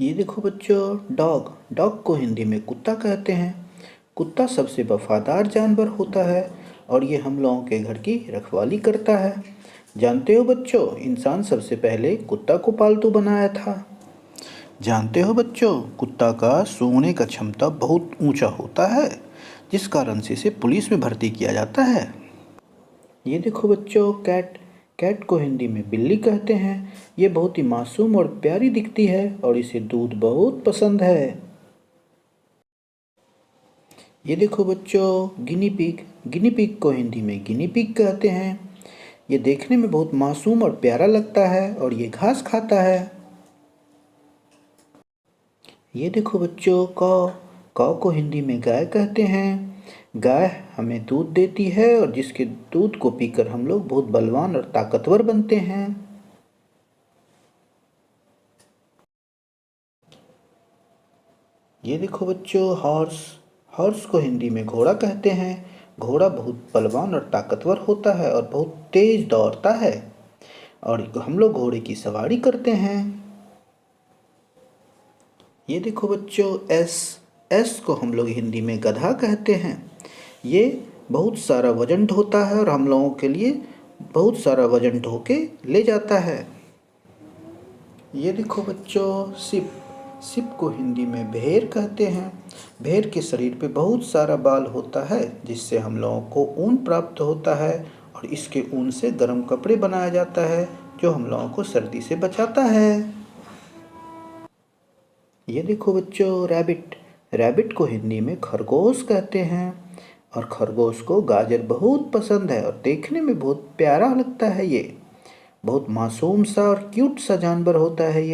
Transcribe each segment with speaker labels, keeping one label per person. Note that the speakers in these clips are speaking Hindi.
Speaker 1: ये देखो बच्चों, डॉग डॉग को हिंदी में कुत्ता कहते हैं। कुत्ता सबसे वफादार जानवर होता है और ये हम लोगों के घर की रखवाली करता है। जानते हो बच्चों, इंसान सबसे पहले कुत्ता को पालतू बनाया था। जानते हो बच्चों, कुत्ता का सूंघने का क्षमता बहुत ऊंचा होता है, जिस कारण से इसे पुलिस में भर्ती किया जाता है। ये देखो बच्चों, कैट कैट को हिंदी में बिल्ली कहते हैं। ये बहुत ही मासूम और प्यारी दिखती है और इसे दूध बहुत पसंद है। ये देखो बच्चों, गिनी पिग को हिंदी में गिनी पिग कहते हैं। ये देखने में बहुत मासूम और प्यारा लगता है और ये घास खाता है। ये देखो बच्चों, काऊ को हिंदी में गाय कहते हैं। गाय हमें दूध देती है और जिसके दूध को पीकर हम लोग बहुत बलवान और ताकतवर बनते हैं। ये देखो बच्चों, हॉर्स हॉर्स को हिंदी में घोड़ा कहते हैं। घोड़ा बहुत बलवान और ताकतवर होता है और बहुत तेज दौड़ता है और हम लोग घोड़े की सवारी करते हैं। ये देखो बच्चों, एस को हम लोग हिंदी में गधा कहते हैं। ये बहुत सारा वजन ढोता है और हम लोगों के लिए बहुत सारा वजन ढो के ले जाता है। ये देखो बच्चों, सिप को हिंदी में भेड़ कहते हैं। भेड़ के शरीर पे बहुत सारा बाल होता है, जिससे हम लोगों को ऊन प्राप्त होता है और इसके ऊन से गर्म कपड़े बनाया जाता है, जो हम लोगों को सर्दी से बचाता है। ये देखो बच्चों, रैबिट को हिंदी में खरगोश कहते हैं और खरगोश को गाजर बहुत पसंद है और देखने में बहुत प्यारा लगता है। ये बहुत मासूम सा और क्यूट सा जानवर होता है।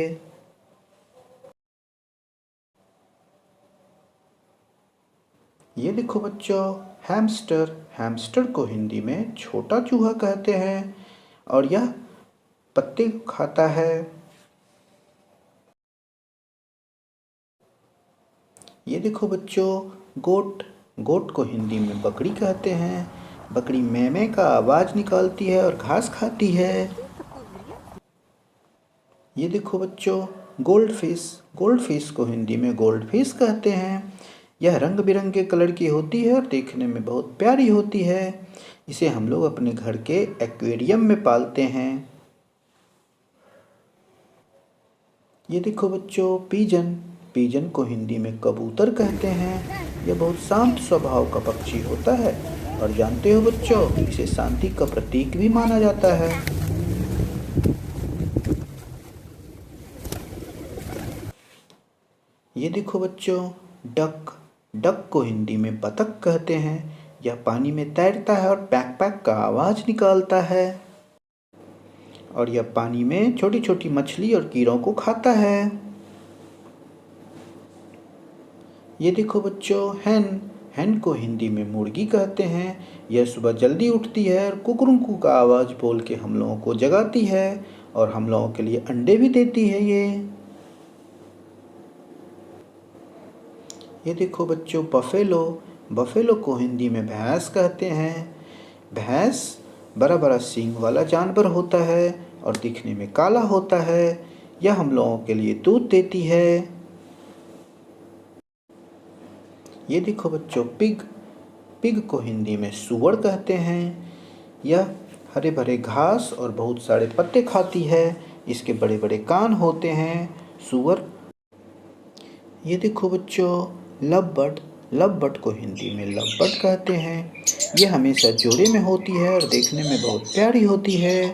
Speaker 1: ये देखो बच्चों, हैमस्टर को हिंदी में छोटा चूहा कहते हैं और यह पत्ते खाता है। ये देखो बच्चों, गोट को हिंदी में बकरी कहते हैं। बकरी मैं का आवाज़ निकालती है और घास खाती है। ये देखो बच्चों, गोल्ड फिश को हिंदी में गोल्ड फिश कहते हैं। यह रंग बिरंगे कलर की होती है और देखने में बहुत प्यारी होती है। इसे हम लोग अपने घर के एक्वेरियम में पालते हैं। ये देखो बच्चों, पीजन को हिंदी में कबूतर कहते हैं। यह बहुत शांत स्वभाव का पक्षी होता है और जानते हो बच्चों, इसे शांति का प्रतीक भी माना जाता है। ये देखो बच्चों, डक को हिंदी में बतख कहते हैं। यह पानी में तैरता है और पैक पैक का आवाज़ निकालता है और यह पानी में छोटी छोटी मछली और कीड़ों को खाता है। ये देखो बच्चों, हैन को हिंदी में मुर्गी कहते हैं। यह सुबह जल्दी उठती है और कुकरुंकू का आवाज़ बोल के हम लोगों को जगाती है और हम लोगों के लिए अंडे भी देती है। ये देखो बच्चों, बफेलो को हिंदी में भैंस कहते हैं। भैंस बड़ा बड़ा सींग वाला जानवर होता है और दिखने में काला होता है। यह हम लोगों के लिए दूध देती है। ये देखो बच्चों, पिग को हिंदी में सूअर कहते हैं। यह हरे भरे घास और बहुत सारे पत्ते खाती है। इसके बड़े बड़े कान होते हैं। सूअर। ये देखो बच्चों, लव बर्ड को हिंदी में लव कहते हैं। यह हमेशा जोड़े में होती है और देखने में बहुत प्यारी होती है।